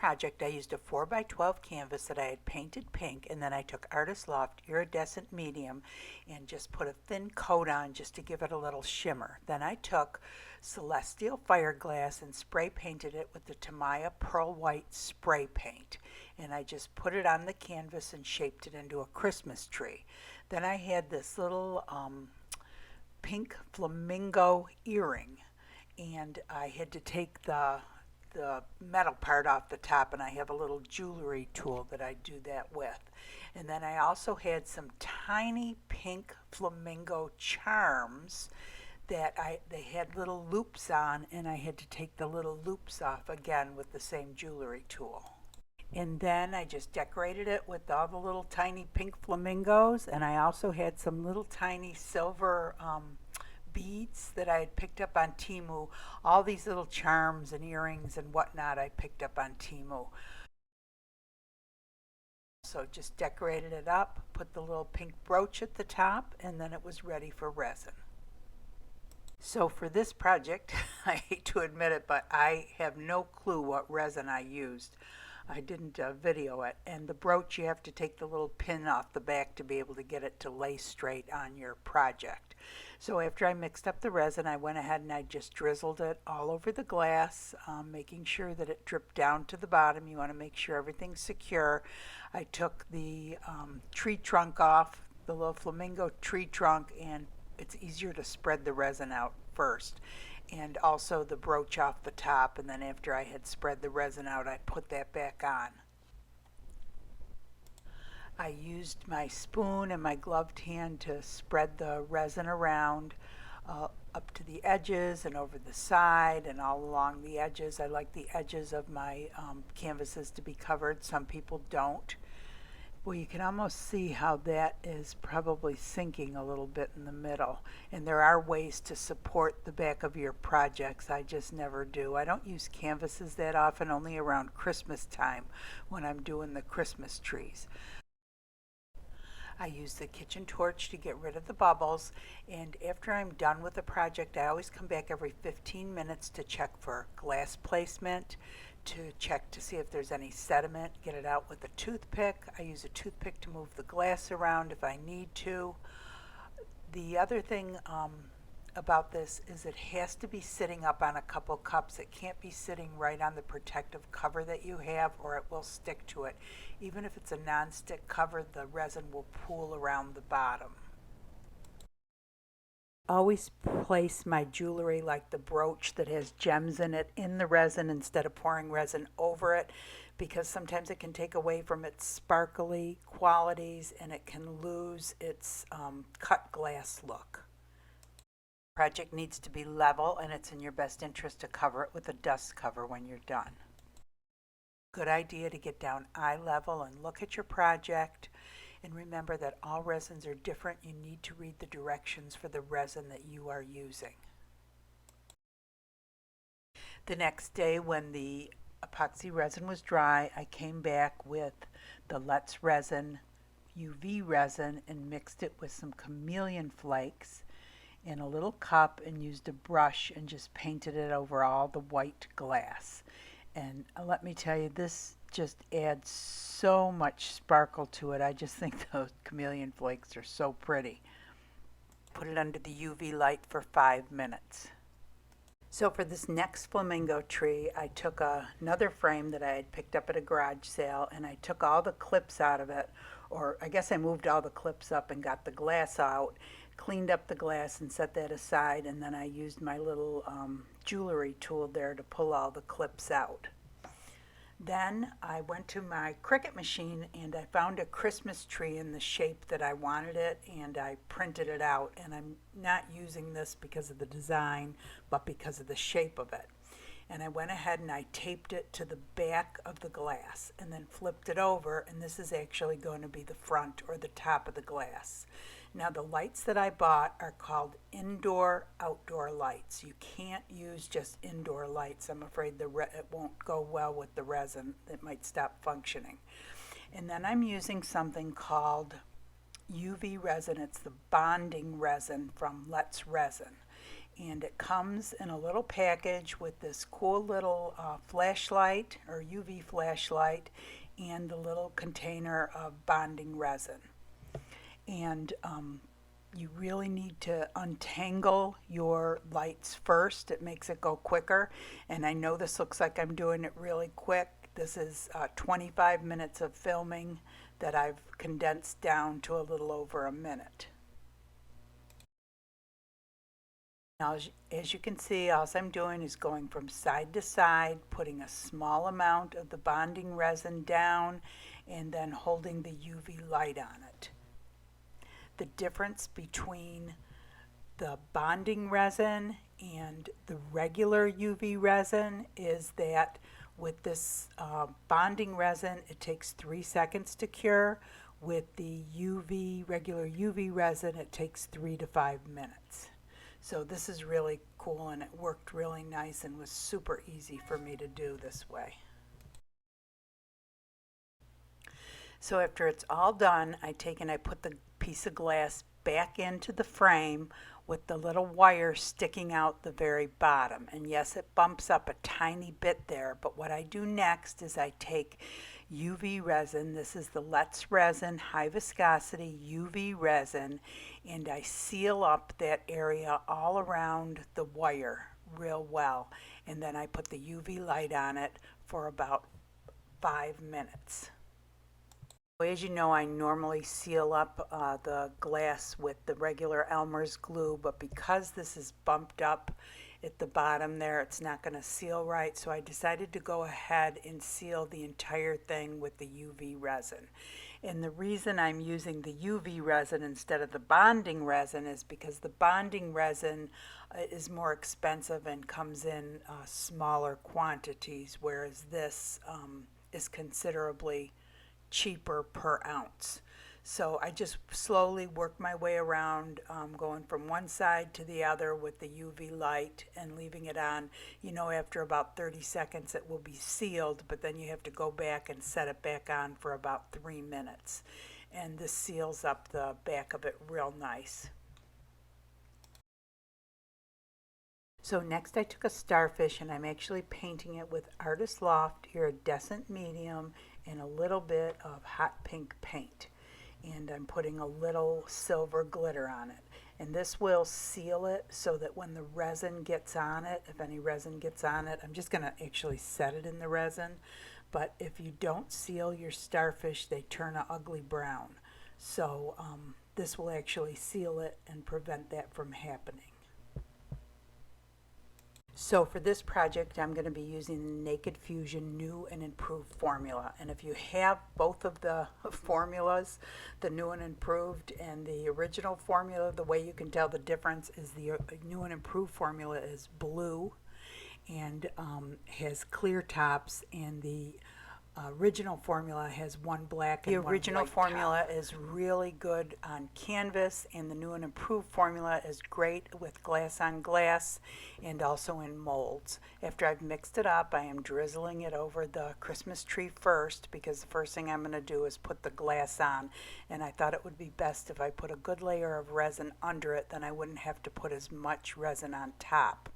project, I used a 4x12 canvas that I had painted pink, and then I took Artist Loft Iridescent Medium and just put a thin coat on just to give it a little shimmer. Then I took Celestial Fireglass and spray painted it with the TAMIYA Pearl White spray paint. And I just put it on the canvas and shaped it into a Christmas tree. Then I had this little pink flamingo earring, and I had to take the metal part off the top, and I have a little jewelry tool that I do that with. And then I also had some tiny pink flamingo charms that they had little loops on, and I had to take the little loops off again with the same jewelry tool. And then I just decorated it with all the little tiny pink flamingos, and I also had some little tiny silver beads that I had picked up on Temu. All these little charms and earrings and whatnot I picked up on Temu. So just decorated it up, put the little pink brooch at the top, and then it was ready for resin. So for this project, I hate to admit it, but I have no clue what resin I used. I didn't video it. And the brooch, you have to take the little pin off the back to be able to get it to lay straight on your project. So after I mixed up the resin, I went ahead and I just drizzled it all over the glass, making sure that it dripped down to the bottom. You want to make sure everything's secure. I took the tree trunk off, the little flamingo tree trunk, and it's easier to spread the resin out first. And also the brooch off the top, and then after I had spread the resin out, I put that back on. I used my spoon and my gloved hand to spread the resin around up to the edges and over the side and all along the edges. I like the edges of my canvases to be covered. Some people don't. Well, you can almost see how that is probably sinking a little bit in the middle. And there are ways to support the back of your projects. I just never do. I don't use canvases that often, only around Christmas time when I'm doing the Christmas trees. I use the kitchen torch to get rid of the bubbles, and after I'm done with the project, I always come back every 15 minutes to check for glass placement, to check to see if there's any sediment, get it out with a toothpick. I use a toothpick to move the glass around if I need to. The other thing about this is it has to be sitting up on a couple cups. It can't be sitting right on the protective cover that you have, or it will stick to it. Even if it's a non-stick cover, the resin will pool around the bottom. Always place my jewelry, like the brooch that has gems in it, in the resin instead of pouring resin over it, because sometimes it can take away from its sparkly qualities and it can lose its cut glass look. The project needs to be level, and it's in your best interest to cover it with a dust cover when you're done. Good idea to get down eye level and look at your project. And remember that all resins are different. You need to read the directions for the resin that you are using. The next day, when the epoxy resin was dry, I came back with the Let's Resin UV resin and mixed it with some chameleon flakes in a little cup and used a brush and just painted it over all the white glass. And let me tell you, this just adds so much sparkle to it. I just think those chameleon flakes are so pretty. Put it under the UV light for 5 minutes. So for this next flamingo tree, I took another frame that I had picked up at a garage sale, and I took all the clips out of it, or I guess I moved all the clips up and got the glass out, cleaned up the glass and set that aside, and then I used my little jewelry tool there to pull all the clips out. Then I went to my Cricut machine and I found a Christmas tree in the shape that I wanted it, and I printed it out. And I'm not using this because of the design, but because of the shape of it. And I went ahead and I taped it to the back of the glass and then flipped it over, and this is actually going to be the front or the top of the glass. Now the lights that I bought are called indoor outdoor lights. You can't use just indoor lights. I'm afraid it won't go well with the resin. It might stop functioning. And then I'm using something called UV resin. It's the bonding resin from Let's Resin. And it comes in a little package with this cool little flashlight or UV flashlight and the little container of bonding resin. And you really need to untangle your lights first. It makes it go quicker. And I know this looks like I'm doing it really quick. This is 25 minutes of filming that I've condensed down to a little over a minute. Now, as you can see, all I'm doing is going from side to side, putting a small amount of the bonding resin down, and then holding the UV light on it. The difference between the bonding resin and the regular UV resin is that with this bonding resin, it takes 3 seconds to cure. With the regular UV resin, it takes 3 to 5 minutes. So this is really cool, and it worked really nice and was super easy for me to do this way. So after it's all done, I put the piece of glass back into the frame with the little wire sticking out the very bottom. And yes, it bumps up a tiny bit there, but what I do next is I take UV resin. This is the Let's Resin High Viscosity UV resin, and I seal up that area all around the wire real well. And then I put the UV light on it for about 5 minutes. As you know, I normally seal up the glass with the regular Elmer's glue, but because this is bumped up at the bottom there, it's not going to seal right, so I decided to go ahead and seal the entire thing with the UV resin. And the reason I'm using the UV resin instead of the bonding resin is because the bonding resin is more expensive and comes in smaller quantities, whereas this is considerably cheaper per ounce. So I just slowly work my way around, going from one side to the other with the UV light and leaving it on. You know, after about 30 seconds it will be sealed, but then you have to go back and set it back on for about 3 minutes. And this seals up the back of it real nice. So next I took a starfish, and I'm actually painting it with Artist Loft Iridescent Medium and a little bit of hot pink paint. And I'm putting a little silver glitter on it. And this will seal it so that when the resin gets on it, if any resin gets on it, I'm just going to actually set it in the resin. But if you don't seal your starfish, they turn an ugly brown. So this will actually seal it and prevent that from happening. So for this project, I'm going to be using the Naked Fusion New and Improved formula. And if you have both of the formulas, the New and Improved and the original formula, the way you can tell the difference is the New and Improved formula is blue and has clear tops, and the original formula has one black and one white. The original formula is really good on canvas, and the New and Improved formula is great with glass on glass and also in molds. After I've mixed it up, I am drizzling it over the Christmas tree first, because the first thing I'm going to do is put the glass on, and I thought it would be best if I put a good layer of resin under it, then I wouldn't have to put as much resin on top.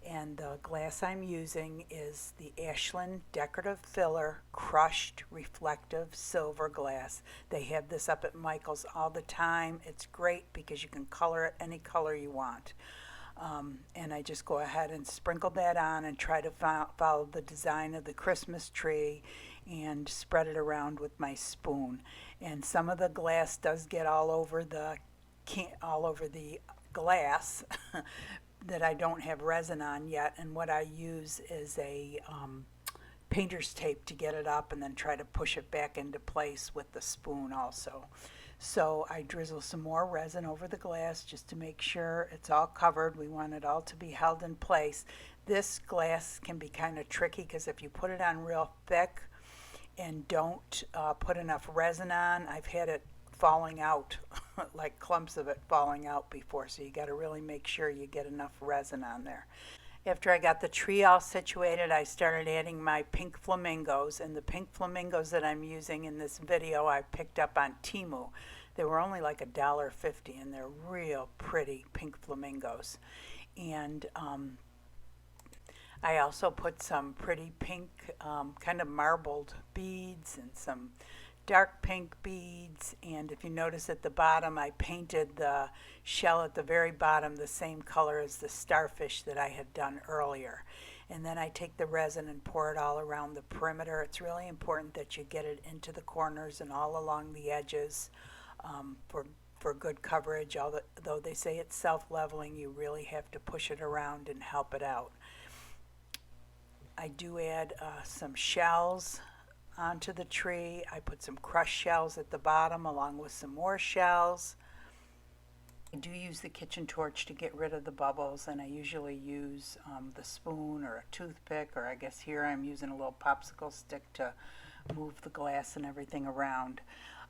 And the glass I'm using is the Ashland Decorative Filler Crushed Reflective Silver Glass. They have this up at Michael's all the time. It's great because you can color it any color you want. And I just go ahead and sprinkle that on and try to follow the design of the Christmas tree and spread it around with my spoon. And some of the glass does get all over the glass that I don't have resin on yet, and what I use is a painter's tape to get it up and then try to push it back into place with the spoon also. So I drizzle some more resin over the glass just to make sure it's all covered. We want it all to be held in place. This glass can be kind of tricky because if you put it on real thick and don't put enough resin on, I've had it falling out, like clumps of it falling out before, so you got to really make sure you get enough resin on there. After I got the tree all situated, I started adding my pink flamingos, and the pink flamingos that I'm using in this video I picked up on Temu. They were only like $1.50, and they're real pretty pink flamingos. And I also put some pretty pink kind of marbled beads and some dark pink beads. And if you notice at the bottom, I painted the shell at the very bottom the same color as the starfish that I had done earlier. And then I take the resin and pour it all around the perimeter. It's really important that you get it into the corners and all along the edges for good coverage. Although they say it's self-leveling, you really have to push it around and help it out. I do add some shells onto the tree. I put some crushed shells at the bottom along with some more shells. I do use the kitchen torch to get rid of the bubbles, and I usually use the spoon or a toothpick, or I guess here I'm using a little popsicle stick to move the glass and everything around.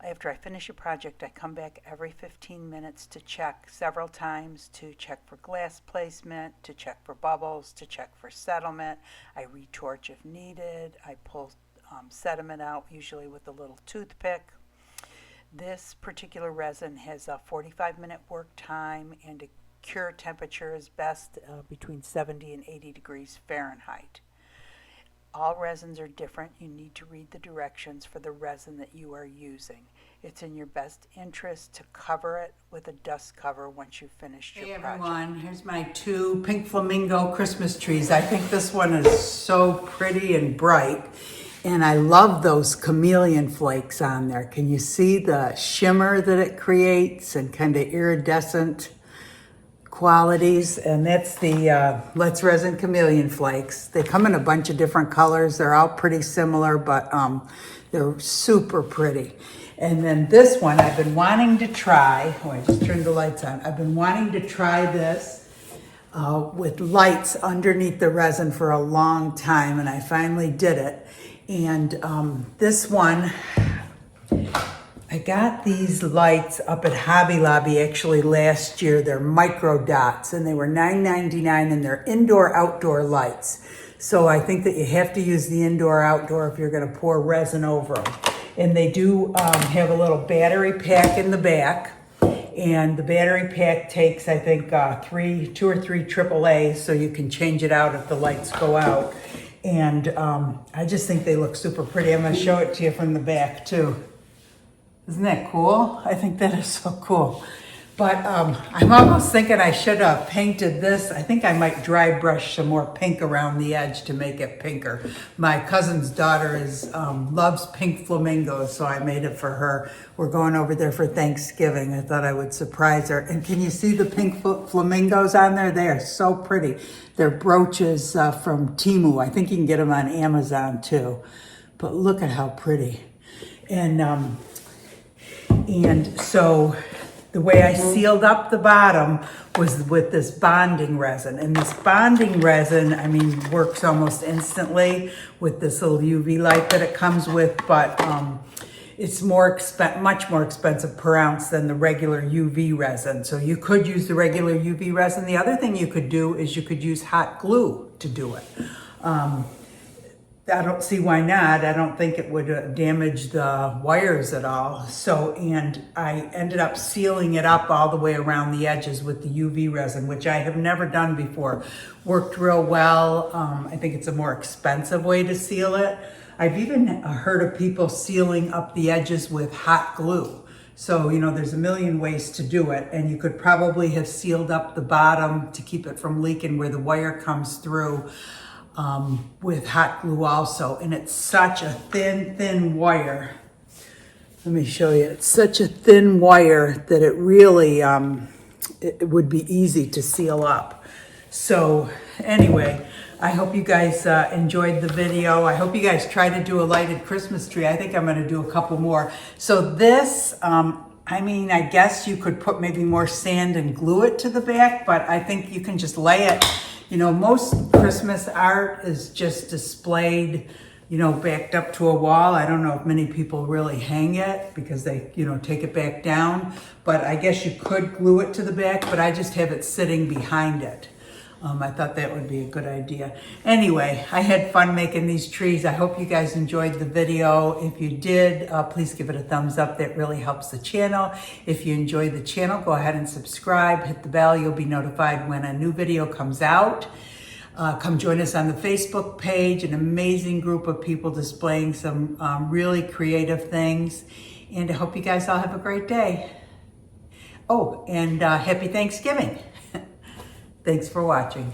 After I finish a project, I come back every 15 minutes to check several times, to check for glass placement, to check for bubbles, to check for settlement. I retorch if needed. I pull sediment out, usually with a little toothpick. This particular resin has a 45-minute work time, and a cure temperature is best between 70 and 80 degrees Fahrenheit. All resins are different. You need to read the directions for the resin that you are using. It's in your best interest to cover it with a dust cover once you've finished your project. Hey everyone, here's my 2 pink flamingo Christmas trees. I think this one is so pretty and bright. And I love those chameleon flakes on there. Can you see the shimmer that it creates and kind of iridescent qualities? And that's the Let's Resin chameleon flakes. They come in a bunch of different colors. They're all pretty similar, but they're super pretty. And then this one I've been wanting to try. Oh, I just turned the lights on. I've been wanting to try this with lights underneath the resin for a long time, and I finally did it. And this one, I got these lights up at Hobby Lobby actually last year. They're micro dots, and they were $9.99, and they're indoor-outdoor lights. So I think that you have to use the indoor-outdoor if you're going to pour resin over them. And they do have a little battery pack in the back. And the battery pack takes, I think, 2 or 3 AAA, so you can change it out if the lights go out. And I just think they look super pretty. I'm going to show it to you from the back too. Isn't that cool? I think that is so cool. But I'm almost thinking I should have painted this. I think I might dry brush some more pink around the edge to make it pinker. My cousin's daughter loves pink flamingos, so I made it for her. We're going over there for Thanksgiving. I thought I would surprise her. And can you see the pink flamingos on there? They are so pretty. They're brooches from Temu. I think you can get them on Amazon too. But look at how pretty. And so the way I sealed up the bottom was with this bonding resin. And this bonding resin, I mean, works almost instantly with this little UV light that it comes with, but it's much more expensive per ounce than the regular UV resin. So you could use the regular UV resin. The other thing you could do is you could use hot glue to do it. I don't see why not. I don't think it would damage the wires at all. So, and I ended up sealing it up all the way around the edges with the UV resin, which I have never done before. Worked real well. I think it's a more expensive way to seal it. I've even heard of people sealing up the edges with hot glue. So, you know, there's a million ways to do it, and you could probably have sealed up the bottom to keep it from leaking where the wire comes through. With hot glue also, and it's such a thin wire. Let me show you. It's such a thin wire that it really it would be easy to seal up. So anyway, I hope you guys enjoyed the video. I hope you guys try to do a lighted Christmas tree. I think I'm going to do a couple more. So this, I mean, I guess you could put maybe more sand and glue it to the back, but I think you can just lay it. You know, most Christmas art is just displayed, you know, backed up to a wall. I don't know if many people really hang it because they, you know, take it back down. But I guess you could glue it to the back, but I just have it sitting behind it. I thought that would be a good idea. Anyway, I had fun making these trees. I hope you guys enjoyed the video. If you did, please give it a thumbs up. That really helps the channel. If you enjoyed the channel, go ahead and subscribe. Hit the bell. You'll be notified when a new video comes out. Come join us on the Facebook page, an amazing group of people displaying some really creative things. And I hope you guys all have a great day. Oh, and happy Thanksgiving. Thanks for watching.